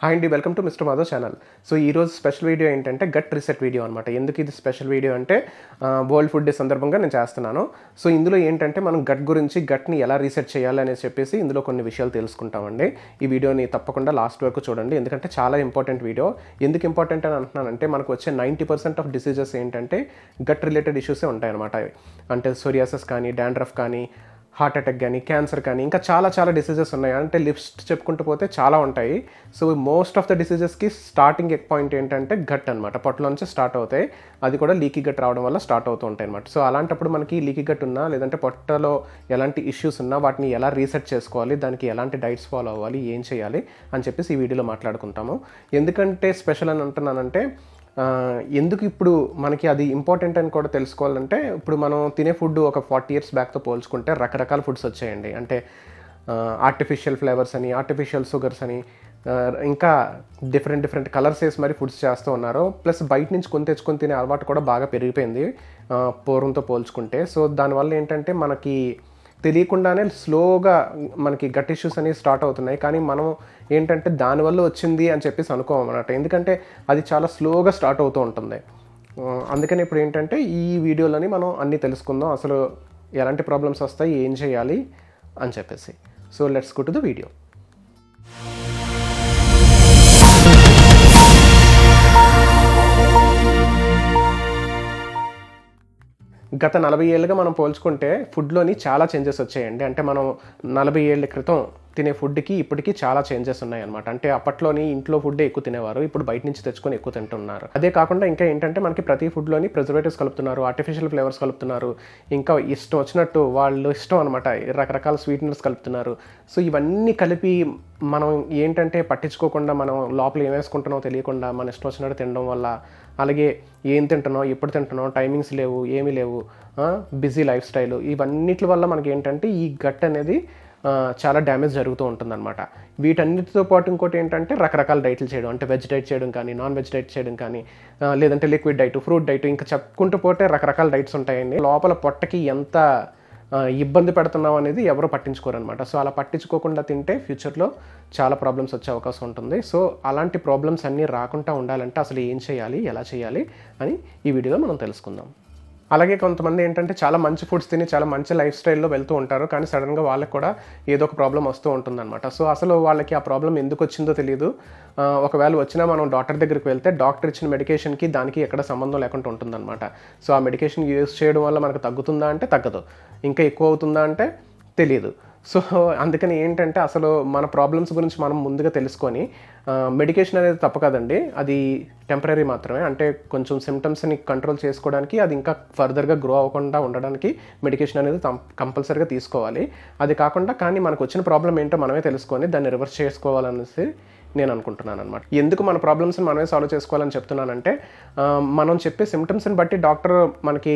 Hi అండి, welcome to mister Madhav channel. So ఈరోజు special video ఏంటంటే గట్ రీసెట్ వీడియో అనమాట. ఎందుకు ఇది స్పెషల్ వీడియో అంటే వరల్డ్ ఫుడ్ డే సందర్భంగా నేను చేస్తున్నాను. సో ఇందులో ఏంటంటే మనం గట్ గురించి, గట్ని ఎలా రీసెట్ చేయాలి అనేసి చెప్పేసి ఇందులో కొన్ని విషయాలు తెలుసుకుంటామండి. ఈ వీడియోని తప్పకుండా లాస్ట్ వరకు చూడండి, ఎందుకంటే చాలా ఇంపార్టెంట్ వీడియో. ఎందుకు ఇంపార్టెంట్ అని అంటున్నానంటే మనకు వచ్చే 90% ఆఫ్ డిసీజెస్ ఏంటంటే గట్ రిలేటెడ్ ఇష్యూసే ఉంటాయన్నమాట. అంటే సోరియాసిస్ కానీ, డాండ్రఫ్ కానీ, హార్ట్ అటాక్ కానీ, క్యాన్సర్ కానీ, ఇంకా చాలా డిసీజెస్ ఉన్నాయి. అంటే లిస్ట్ చెప్పుకుంటూ పోతే చాలా ఉంటాయి. సో మోస్ట్ ఆఫ్ ద డిసీజెస్కి స్టార్టింగ్ పాయింట్ ఏంటంటే గట్ అనమాట. పొట్టలో నుంచి స్టార్ట్ అవుతాయి. అది కూడా లీకీ గట్ రావడం వల్ల స్టార్ట్ అవుతూ ఉంటాయి అనమాట. సో అలాంటప్పుడు మనకి లీకీ గట్ ఉన్నా, లేదంటే పొట్టలో ఎలాంటి ఇష్యూస్ ఉన్నా వాటిని ఎలా రీసెట్ చేసుకోవాలి, దానికి ఎలాంటి డైట్స్ ఫాలో అవ్వాలి, ఏం చేయాలి అని చెప్పేసి ఈ వీడియోలో మాట్లాడుకుంటాము. ఎందుకంటే స్పెషల్ అని అంటున్నానంటే ఎందుకు ఇప్పుడు మనకి అది ఇంపార్టెంట్ అని కూడా తెలుసుకోవాలంటే, ఇప్పుడు మనం తినే ఫుడ్ ఒక 40 years బ్యాక్తో పోల్చుకుంటే రకరకాల ఫుడ్స్ వచ్చాయండి. అంటే ఆర్టిఫిషియల్ ఫ్లేవర్స్ అని, ఆర్టిఫిషియల్ షుగర్స్ అని, ఇంకా డిఫరెంట్ కలర్స్ వేసి మరి ఫుడ్స్ చేస్తూ ఉన్నారు. ప్లస్ బయట నుంచి తెచ్చుకొని తినే అలవాటు కూడా బాగా పెరిగిపోయింది పూర్వంతో పోల్చుకుంటే. సో దానివల్ల ఏంటంటే మనకి తెలియకుండానే స్లోగా మనకి గట్ ఇష్యూస్ అనేవి స్టార్ట్ అవుతున్నాయి. కానీ మనం ఏంటంటే దానివల్ల వచ్చింది అని చెప్పేసి అనుకోమన్నమాట. ఎందుకంటే అది చాలా స్లోగా స్టార్ట్ అవుతూ ఉంటుంది. అందుకని ఇప్పుడు ఏంటంటే ఈ వీడియోలోని మనం అన్నీ తెలుసుకుందాం, అసలు ఎలాంటి ప్రాబ్లమ్స్ వస్తాయి, ఏం చేయాలి అని చెప్పేసి. So let's go to the video. గత 40 ఏళ్ళుగా మనం పోల్చుకుంటే ఫుడ్లోని చాలా చేంజెస్ వచ్చాయండి. అంటే మనం 40 ఏళ్ళ క్రితం తినే ఫుడ్కి ఇప్పటికీ చాలా చేంజెస్ ఉన్నాయన్నమాట. అంటే అప్పట్లోని ఇంట్లో ఫుడ్డే ఎక్కువ తినేవారు, ఇప్పుడు బయట నుంచి తెచ్చుకొని ఎక్కువ తింటున్నారు. అదే కాకుండా ఇంకా ఏంటంటే మనకి ప్రతి ఫుడ్లోని ప్రిజర్వేటివ్స్ కలుపుతున్నారు, ఆర్టిఫిషియల్ ఫ్లేవర్స్ కలుపుతున్నారు, ఇంకా ఇష్టం వచ్చినట్టు వాళ్ళు ఇష్టం అనమాట రకరకాల స్వీట్నర్స్ కలుపుతున్నారు. సో ఇవన్నీ కలిపి మనం ఏంటంటే పట్టించుకోకుండా మనం లోపల ఏం వేసుకుంటున్నామో తెలియకుండా మన ఇష్టం వచ్చినట్టు తినడం వల్ల, అలాగే ఏం తింటున్నాం, ఎప్పుడు తింటున్నాం, టైమింగ్స్ లేవు, ఏమీ లేవు, బిజీ లైఫ్ స్టైల్, ఇవన్నిటి వల్ల మనకి ఏంటంటే ఈ గట్ అనేది చాలా డ్యామేజ్ జరుగుతూ ఉంటుందన్నమాట. వీటన్నిటితో పాటు ఇంకోటి ఏంటంటే రకరకాల డైట్లు చేయడం, అంటే వెజ్ డైట్ చేయడం కానీ, నాన్ వెజ్ డైట్ చేయడం కానీ, లేదంటే లిక్విడ్ డైట్, ఫ్రూట్ డైట్, ఇంకా చెప్పుకుంటూ పోతే రకరకాల డైట్స్ ఉంటాయండి. లోపల పొట్టకి ఎంత ఇబ్బంది పెడుతున్నాం అనేది ఎవరు పట్టించుకోరనమాట. సో అలా పట్టించుకోకుండా తింటే ఫ్యూచర్లో చాలా ప్రాబ్లమ్స్ వచ్చే అవకాశం ఉంటుంది. సో అలాంటి ప్రాబ్లమ్స్ అన్నీ రాకుండా ఉండాలంటే అసలు ఏం చేయాలి, ఎలా చేయాలి అని ఈ వీడియోలో మనం తెలుసుకుందాం. అలాగే కొంతమంది ఏంటంటే చాలా మంచి ఫుడ్స్ తిని చాలా మంచి లైఫ్ స్టైల్లో వెళ్తూ ఉంటారు, కానీ సడన్గా వాళ్ళకి కూడా ఏదో ఒక ప్రాబ్లం వస్తూ ఉంటుందన్నమాట. సో అసలు వాళ్ళకి ఆ ప్రాబ్లం ఎందుకు వచ్చిందో తెలియదు. ఒకవేళ వచ్చినా మనం డాక్టర్ దగ్గరికి వెళ్తే డాక్టర్ ఇచ్చిన మెడికేషన్కి దానికి ఎక్కడ సంబంధం లేకుండా ఉంటుందన్నమాట. సో ఆ మెడికేషన్ యూజ్ చేయడం వల్ల మనకు తగ్గుతుందా అంటే తగ్గదు, ఇంకా ఎక్కువ అవుతుందా అంటే తెలియదు. సో అందుకని ఏంటంటే అసలు మన ప్రాబ్లమ్స్ గురించి మనం ముందుగా తెలుసుకొని, మెడికేషన్ అనేది తప్పు కదండి, అది టెంపరీ మాత్రమే. అంటే కొంచెం సిమ్టమ్స్ని కంట్రోల్ చేసుకోవడానికి, అది ఇంకా ఫర్దర్గా గ్రో అవ్వకుండా ఉండడానికి మెడికేషన్ అనేది కంపల్సరీగా తీసుకోవాలి. అది కాకుండా కానీ మనకు వచ్చిన ప్రాబ్లం ఏంటో మనమే తెలుసుకొని దాన్ని రివర్స్ చేసుకోవాలనేసి నేను అనుకుంటున్నాను అనమాట. ఎందుకు మన ప్రాబ్లమ్స్ని మనమే సాల్వ్ చేసుకోవాలని చెప్తున్నానంటే, మనం చెప్పే సిమ్టమ్స్ని బట్టి డాక్టర్ మనకి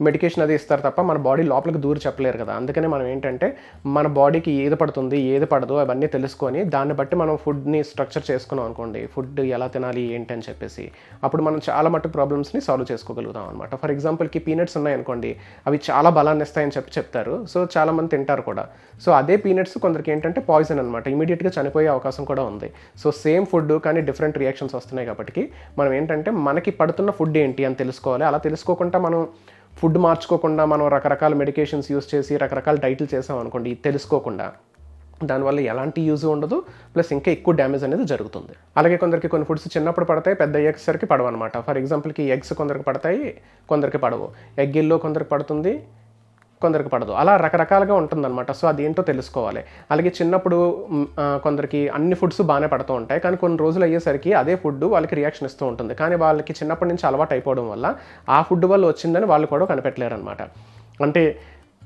మెడికేషన్ అది ఇస్తారు తప్ప మన బాడీ లోపలికి దూరి చెప్పలేరు కదా. అందుకనే మనం ఏంటంటే మన బాడీకి ఏది పడుతుంది, ఏది పడదు అవన్నీ తెలుసుకొని దాన్ని బట్టి మనం ఫుడ్ని స్ట్రక్చర్ చేసుకున్నాం అనుకోండి, ఫుడ్ ఎలా తినాలి ఏంటి అని చెప్పేసి, అప్పుడు మనం చాలా మటుకు ప్రాబ్లమ్స్ని సాల్వ్ చేసుకోగలుగుతాం అనమాట. ఫర్ ఎగ్జాంపుల్కి పీనట్స్ ఉన్నాయనుకోండి, అవి చాలా బలాన్ని ఇస్తాయని చెప్తారు. సో చాలామంది తింటారు కూడా. సో అదే పీనట్స్ కొందరికి ఏంటంటే పాయిజన్ అనమాట, ఇమీడియట్గా చనిపోయే అవకాశం కూడా ఉంది. సో సేమ్ ఫుడ్ కానీ డిఫరెంట్ రియాక్షన్స్ వస్తున్నాయి కాబట్టి మనం ఏంటంటే మనకి పడుతున్న ఫుడ్ ఏంటి అని తెలుసుకోవాలి. అలా తెలుసుకోకుండా మనం ఫుడ్ మార్చుకోకుండా మనం రకరకాల మెడికేషన్స్ యూస్ చేసి రకరకాల డైట్లు చేసాం అనుకోండి, తెలుసుకోకుండా, దానివల్ల ఎలాంటి యూజ్ ఉండదు, ప్లస్ ఇంకా ఎక్కువ డ్యామేజ్ అనేది జరుగుతుంది. అలాగే కొందరికి కొన్ని ఫుడ్స్ చిన్నప్పుడు పడతాయి, పెద్ద అయ్యేసరికి పడవు అనమాట. ఫర్ ఎగ్జాంపుల్కి ఎగ్స్ కొందరికి పడతాయి, కొందరికి పడవు. ఎగ్ ఎల్లో కొందరికి పడుతుంది, కొందరికి పడదు. అలా రకరకాలుగా ఉంటుందన్నమాట. సో అదేంటో తెలుసుకోవాలి. అలాగే చిన్నప్పుడు కొందరికి అన్ని ఫుడ్స్ బాగానే పడుతూ ఉంటాయి, కానీ కొన్ని రోజులు అయ్యేసరికి అదే ఫుడ్ వాళ్ళకి రియాక్షన్ ఇస్తూ ఉంటుంది. కానీ వాళ్ళకి చిన్నప్పటి నుంచి అలవాటు అయిపోవడం వల్ల ఆ ఫుడ్ వల్ల వచ్చిందని వాళ్ళు కూడా కనిపెట్టలేరు అనమాట. అంటే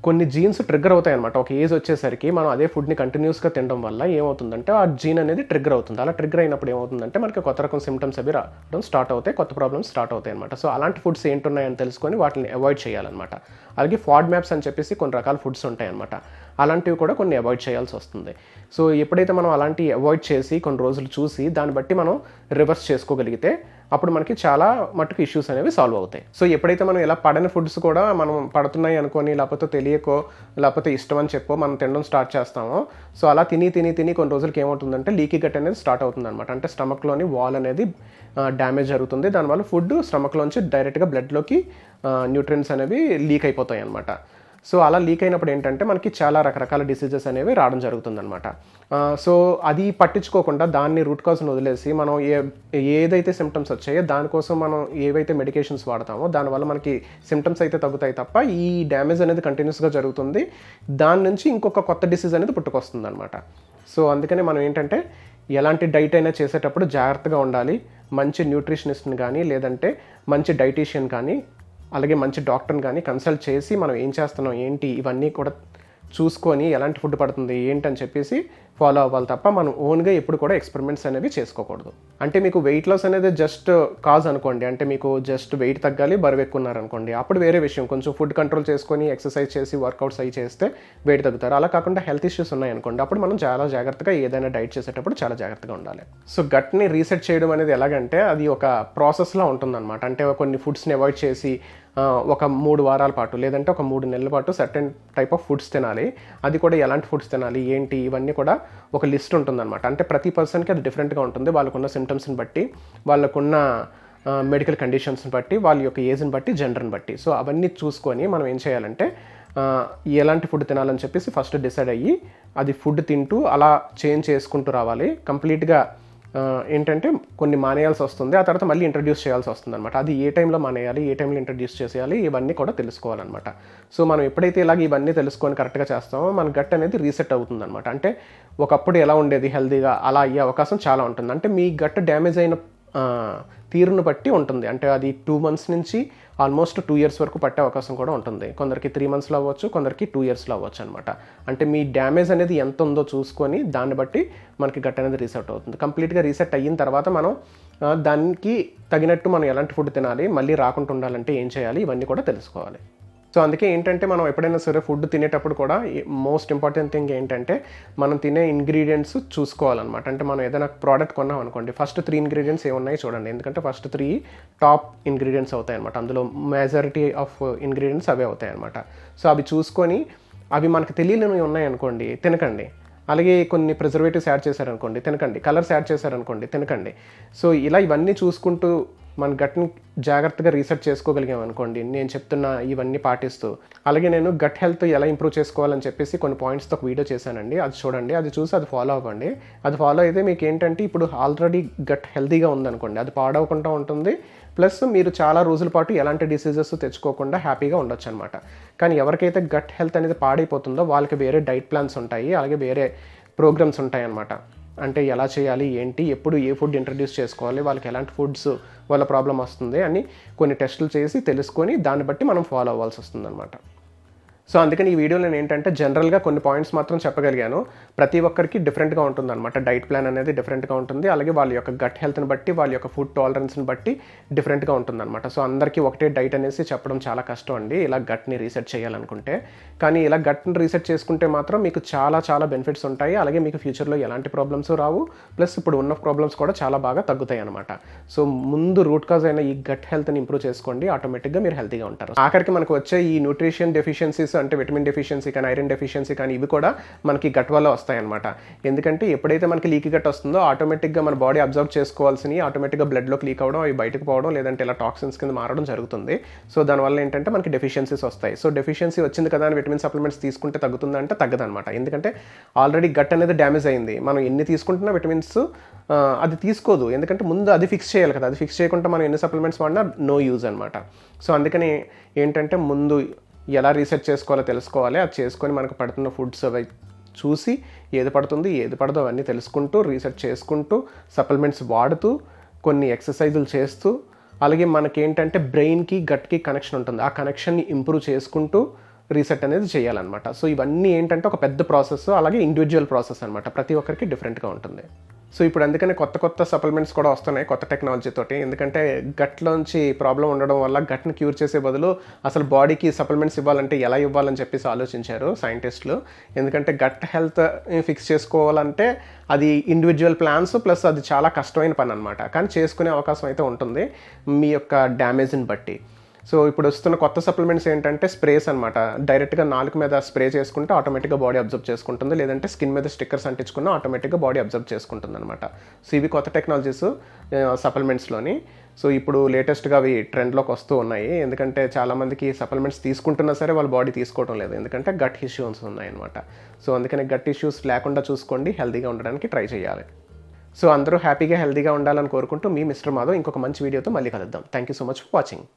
కొన్ని జీన్స్ ట్రిగ్గర్ అవుతాయి అనమాట. ఒక ఏజ్ వచ్చేసరికి మనం అదే ఫుడ్ని కంటిన్యూస్గా తినడం వల్ల ఏమవుతుందంటే ఆ జీన్ అనేది ట్రిగ్గర్ అవుతుంది. అలా ట్రిగ్గర్ అయినప్పుడు ఏమవుతుందంటే మనకి కొత్త రకం సిమ్టమ్స్ అవి రావడం స్టార్ట్ అవుతాయి, కొత్త ప్రాబ్లమ్స్ స్టార్ట్ అవుతాయి అనమాట. సో అలాంటి ఫుడ్స్ ఏంటున్నాయని తెలుసుకొని వాటిని అవాయిడ్ చేయాలన్నమాట. అలాగే ఫాడ్ మ్యాప్స్ అని చెప్పేసి కొన్ని రకాల ఫుడ్స్ ఉంటాయి అనమాట. అలాంటివి కూడా కొన్ని అవాయిడ్ చేయాల్సి వస్తుంది. సో ఎప్పుడైతే మనం అలాంటివి అవాయిడ్ చేసి కొన్ని రోజులు చూసి దాన్ని బట్టి మనం రివర్స్ చేసుకోగలిగితే అప్పుడు మనకి చాలా మట్టుకు ఇష్యూస్ అనేవి సాల్వ్ అవుతాయి. సో ఎప్పుడైతే మనం ఇలా పడని ఫుడ్స్ కూడా మనం పడుతున్నాయి అనుకొని లేకపోతే తెలియకో లేకపోతే ఇష్టం అని చెప్పో మనం తినడం స్టార్ట్ చేస్తామో, సో అలా తిని కొన్ని రోజులకి ఏమవుతుందంటే లీకీ గట్ అనేది స్టార్ట్ అవుతుంది అనమాట. అంటే స్టమక్లోని వాల్ అనేది డ్యామేజ్ జరుగుతుంది. దానివల్ల ఫుడ్ స్టమక్లోంచి డైరెక్ట్గా బ్లడ్లోకి న్యూట్రియన్స్ అనేవి లీక్ అయిపోతాయి అనమాట. సో అలా లీక్ అయినప్పుడు ఏంటంటే మనకి చాలా రకరకాల డిసీజెస్ అనేవి రావడం జరుగుతుందన్నమాట. సో అది పట్టించుకోకుండా దాన్ని రూట్ కాజ్ని వదిలేసి మనం ఏదైతే సిమ్టమ్స్ వచ్చాయో దానికోసం మనం ఏవైతే మెడికేషన్స్ వాడతామో దానివల్ల మనకి సిమ్టమ్స్ అయితే తగ్గుతాయి తప్ప ఈ డ్యామేజ్ అనేది కంటిన్యూస్గా జరుగుతుంది. దాని నుంచి ఇంకొక కొత్త డిసీజ్ అనేది పుట్టుకొస్తుంది అనమాట. సో అందుకని మనం ఏంటంటే ఎలాంటి డైట్ అయినా చేసేటప్పుడు జాగ్రత్తగా ఉండాలి. మంచి న్యూట్రిషనిస్ట్ని కానీ లేదంటే మంచి డైటీషియన్ కానీ అలాగే మంచి డాక్టర్ని కానీ కన్సల్ట్ చేసి మనం ఏం చేస్తున్నాం ఏంటి ఇవన్నీ కూడా చూసుకొని ఎలాంటి ఫుడ్ పడుతుంది ఏంటని చెప్పేసి ఫాలో అవ్వాలి తప్ప మనం ఓన్గా ఎప్పుడు కూడా ఎక్స్పెరిమెంట్స్ అనేవి చేసుకోకూడదు. అంటే మీకు వెయిట్ లాస్ అనేది జస్ట్ కాజ్ అనుకోండి, అంటే మీకు జస్ట్ వెయిట్ తగ్గాలి బరువు ఎక్కున్నారనుకోండి, అప్పుడు వేరే విషయం. కొంచెం ఫుడ్ కంట్రోల్ చేసుకొని ఎక్సర్సైజ్ చేసి వర్కౌట్స్ అవి చేస్తే వెయిట్ తగ్గుతారు. అలా కాకుండా హెల్త్ ఇష్యూస్ ఉన్నాయనుకోండి, అప్పుడు మనం చాలా జాగ్రత్తగా ఏదైనా డైట్ చేసేటప్పుడు చాలా జాగ్రత్తగా ఉండాలి. సో గట్ని రీసెట్ చేయడం అనేది ఎలాగంటే అది ఒక ప్రాసెస్లా ఉంటుందన్నమాట. అంటే కొన్ని ఫుడ్స్ని అవాయిడ్ చేసి ఒక 3 వారాల పాటు లేదంటే ఒక 3 నెలల పాటు సర్టెన్ టైప్ ఆఫ్ ఫుడ్స్ తినాలి. అది కూడా ఎలాంటి ఫుడ్స్ తినాలి ఏంటి ఇవన్నీ కూడా ఒక లిస్ట్ ఉంటుందన్నమాట. అంటే ప్రతి పర్సన్కి అది డిఫరెంట్గా ఉంటుంది. వాళ్ళకున్న సిమ్టమ్స్ని బట్టి, వాళ్ళకున్న మెడికల్ కండిషన్స్ని బట్టి, వాళ్ళ యొక్క ఏజ్ని బట్టి, జెండర్ని బట్టి. సో అవన్నీ చూసుకొని మనం ఏం చేయాలంటే ఎలాంటి ఫుడ్ తినాలని చెప్పేసి ఫస్ట్ డిసైడ్ అయ్యి అది ఫుడ్ తింటూ అలా చేంజ్ చేసుకుంటూ రావాలి. కంప్లీట్గా ఏంటంటే కొన్ని మానేయాల్సి వస్తుంది, ఆ తర్వాత మళ్ళీ ఇంట్రడ్యూస్ చేయాల్సి వస్తుంది అనమాట. అది ఏ టైంలో మానేయాలి, ఏ టైంలో ఇంట్రడ్యూస్ చేసేయాలి ఇవన్నీ కూడా తెలుసుకోవాలన్నమాట. సో మనం ఎప్పుడైతే ఇలాగ ఇవన్నీ తెలుసుకొని కరెక్ట్గా చేస్తామో మన గట్ అనేది రీసెట్ అవుతుంది అనమాట. అంటే ఒకప్పుడు ఎలా ఉండేది హెల్తీగా అలా అయ్యే అవకాశం చాలా ఉంటుంది. అంటే మీ గట్ డ్యామేజ్ అయిన తీరును బట్టి ఉంటుంది. అంటే అది 2 months నుంచి ఆల్మోస్ట్ 2 years వరకు పట్టే అవకాశం కూడా ఉంటుంది. కొందరికి 3 monthsలో అవ్వచ్చు, కొందరికి 2 yearsలో అవ్వచ్చు అనమాట. అంటే మీ డ్యామేజ్ అనేది ఎంత ఉందో చూసుకొని దాన్ని బట్టి మనకి గట్ అనేది రీసెట్ అవుతుంది. కంప్లీట్గా రీసెట్ అయిన తర్వాత మనం దానికి తగినట్టు మనం ఎలాంటి ఫుడ్ తినాలి, మళ్ళీ రాకుండా ఉండాలంటే ఏం చేయాలి ఇవన్నీ కూడా తెలుసుకోవాలి. సో అందుకే ఏంటంటే మనం ఎప్పుడైనా సరే ఫుడ్ తినేటప్పుడు కూడా మోస్ట్ ఇంపార్టెంట్ థింగ్ ఏంటంటే మనం తినే ఇంగ్రీడియంట్స్ చూసుకోవాలన్నమాట. అంటే మనం ఏదైనా ప్రోడక్ట్ కొన్నాం అనుకోండి, ఫస్ట్ 3 ingredients ఏమున్నాయి చూడండి. ఎందుకంటే ఫస్ట్ 3 టాప్ ఇంగ్రీడియంట్స్ అవుతాయి అనమాట. అందులో మెజారిటీ ఆఫ్ ఇంగ్రీడియంట్స్ అవే అవుతాయి అనమాట. సో అవి చూసుకొని అవి మనకు తెలియనివి ఉన్నాయి అనుకోండి తినకండి. అలాగే కొన్ని ప్రిజర్వేటివ్స్ యాడ్ చేశారనుకోండి తినకండి, కలర్స్ యాడ్ చేశారనుకోండి తినకండి. సో ఇలా ఇవన్నీ చూసుకుంటూ మన గట్ని జాగ్రత్తగా రీసెర్చ్ చేసుకోగలిగాం అనుకోండి, నేను చెప్తున్న ఇవన్నీ పాటిస్తూ. అలాగే నేను గట్ హెల్త్ ఎలా ఇంప్రూవ్ చేసుకోవాలని చెప్పేసి కొన్ని పాయింట్స్తో ఒక వీడియో చేశానండి, అది చూడండి, అది చూసి అది ఫాలో అవ్వండి. అది ఫాలో అయితే మీకు ఏంటంటే ఇప్పుడు ఆల్రెడీ గట్ హెల్తీగా ఉందనుకోండి, అది పాడవకుండా ఉంటుంది. ప్లస్ మీరు చాలా రోజుల పాటు ఎలాంటి డిసీజెస్ తెచ్చుకోకుండా హ్యాపీగా ఉండొచ్చు అనమాట. కానీ ఎవరికైతే గట్ హెల్త్ అనేది పాడైపోతుందో వాళ్ళకి వేరే డైట్ ప్లాన్స్ ఉంటాయి, అలాగే వేరే ప్రోగ్రామ్స్ ఉంటాయి అన్నమాట. అంటే ఎలా చేయాలి ఏంటి, ఎప్పుడు ఏ ఫుడ్ ఇంట్రడ్యూస్ చేసుకోవాలి, వాళ్ళకి ఎలాంటి ఫుడ్స్ వాళ్ళ ప్రాబ్లం వస్తుంది అని కొన్ని టెస్టులు చేసి తెలుసుకొని దాన్ని బట్టి మనం ఫాలో అవ్వాల్సి వస్తుంది అనమాట. సో అందుకని ఈ వీడియోలో నేను ఏంటంటే జనరల్గా కొన్ని పాయింట్స్ మాత్రం చెప్పగలిగాను. ప్రతి ఒక్కరికి డిఫరెంట్గా ఉంటుంది అనమాట. డైట్ ప్లాన్ అనేది డిఫరెంట్గా ఉంటుంది. అలాగే వాళ్ళ యొక్క గట్ హెల్త్ని బట్టి, వాళ్ళ యొక్క ఫుడ్ టాలరెన్స్ని బట్టి డిఫరెంట్గా ఉంటుంది అనమాట. సో అందరికీ ఒకటే డైట్ అనేసి చెప్పడం చాలా కష్టం అండి, ఇలా గట్ని రీసెట్ చేయాలనుకుంటే. కానీ ఇలా గట్ని రీసెట్ చేసుకుంటే మాత్రం మీకు చాలా చాలా బెనిఫిట్స్ ఉంటాయి. అలాగే మీకు ఫ్యూచర్లో ఎలాంటి ప్రాబ్లమ్స్ రావు. ప్లస్ ఇప్పుడు ఉన్న ప్రాబ్లమ్స్ కూడా చాలా బాగా తగ్గుతాయి అనమాట. సో ముందు రూట్ కాజ్ అయిన ఈ గట్ హెల్త్ని ఇంప్రూవ్ చేసుకోండి, ఆటోమేటిక్గా మీరు హెల్తీగా ఉంటారు. ఆఖరికి మనకు వచ్చే ఈ న్యూట్రిషన్ డెఫిషియన్సీస్ అంటే విటమిన్ డెఫిషియన్సీ కానీ, ఐరన్ డెఫిషియన్సీ కానీ ఇవి కూడా మనకి గట్ వల్ల వస్తాయన్నమాట. ఎందుకంటే ఎప్పుడైతే మనకి లీకీ గట్ వస్తుందో ఆటోమేటిక్గా మన బాడీ అబ్జర్వ్ చేసుకోవాల్సినవి ఆటోమేటిక్గా బ్లడ్లోకి లీక్ అవ్వడం, అవి బయటకు పోవడం, లేదంటే ఇలా టాక్సిన్స్ కింద మారడం జరుగుతుంది. సో దానివల్ల ఏంటంటే మనకి డెఫిషియన్సీస్ వస్తాయి. సో డెఫిషియన్సీ వచ్చింది కదా అని విటమిన్ సప్లిమెంట్స్ తీసుకుంటే తగ్గుతుందంటే తగ్గదనమాట. ఎందుకంటే ఆల్రెడీ గట్ అనేది డ్యామేజ్ అయింది. మనం ఎన్ని తీసుకుంటున్నా విటమిన్స్ అది తీసుకోదు, ఎందుకంటే ముందు అది ఫిక్స్ చేయాలి కదా. అది ఫిక్స్ చేయకుండా మనం ఎన్ని సప్లిమెంట్స్ వాడినా నో యూజ్ అనమాట. సో అందుకని ఏంటంటే ముందు ఎలా రీసెర్చ్ చేసుకోవాలో తెలుసుకోవాలి. అది చేసుకొని మనకు పడుతున్న ఫుడ్స్ అవి చూసి ఏది పడుతుంది ఏది పడదో అవన్నీ తెలుసుకుంటూ రీసెర్చ్ చేసుకుంటూ సప్లిమెంట్స్ వాడుతూ కొన్ని ఎక్సర్సైజులు చేస్తూ, అలాగే మనకేంటంటే బ్రెయిన్కి గట్కి కనెక్షన్ ఉంటుంది, ఆ కనెక్షన్ని ఇంప్రూవ్ చేసుకుంటూ రీసెట్ అనేది చేయాలన్నమాట. సో ఇవన్నీ ఏంటంటే ఒక పెద్ద ప్రాసెస్, అలాగే ఇండివిజువల్ ప్రాసెస్ అనమాట. ప్రతి ఒక్కరికి డిఫరెంట్గా ఉంటుంది. సో ఇప్పుడు అందుకనే కొత్త సప్లిమెంట్స్ కూడా వస్తున్నాయి కొత్త టెక్నాలజీ తోటి. ఎందుకంటే గట్లోంచి ప్రాబ్లం ఉండడం వల్ల గట్ని క్యూర్ చేసే బదులు అసలు బాడీకి సప్లిమెంట్స్ ఇవ్వాలంటే ఎలా ఇవ్వాలని చెప్పేసి ఆలోచించారు సైంటిస్టులు. ఎందుకంటే గట్ హెల్త్ ఫిక్స్ చేసుకోవాలంటే అది ఇండివిజువల్ ప్లాన్స్ ప్లస్ అది చాలా కష్టమైన పని అనమాట. కానీ చేసుకునే అవకాశం అయితే ఉంటుంది మీ యొక్క డ్యామేజ్ని బట్టి. సో ఇప్పుడు వస్తున్న కొత్త సప్లిమెంట్స్ ఏంటంటే స్ప్రేస్ అనమాట. డైరెక్ట్గా నాలుక మీద స్ప్రే చేసుకుంటే ఆటోమేటిక్గా బాడీ అబ్జర్వ్ చేసుకుంటుంది, లేదంటే స్కిన్ మీద స్టిక్కర్స్ అంటించుకున్న ఆటోమేటిక్గా బాడీ అబ్జర్వ్ చేసుకుంటుంది అనమాట. సో ఇవి కొత్త టెక్నాలజీస్ సప్లిమెంట్స్లోని. సో ఇప్పుడు లేటెస్ట్గా అవి ట్రెండ్లోకి వస్తూ ఉన్నాయి. ఎందుకంటే చాలామందికి సప్లిమెంట్స్ తీసుకుంటున్నా సరే వాళ్ళ బాడీ తీసుకోవడం లేదు, ఎందుకంటే గట్ ఇష్యూస్ ఉన్నాయన్నమాట. సో అందుకని గట్ ఇష్యూస్ లేకుండా చూసుకోండి, హెల్తీగా ఉండడానికి ట్రై చేయాలి. సో అందరూ హ్యాపీగా హెల్తీగా ఉండాలని కోరుకుంటూ మీ మిస్టర్ మాధవ్ ఇంకొక మంచి వీడియోతో మళ్ళీ కలుద్దాం. Thank you so much for watching.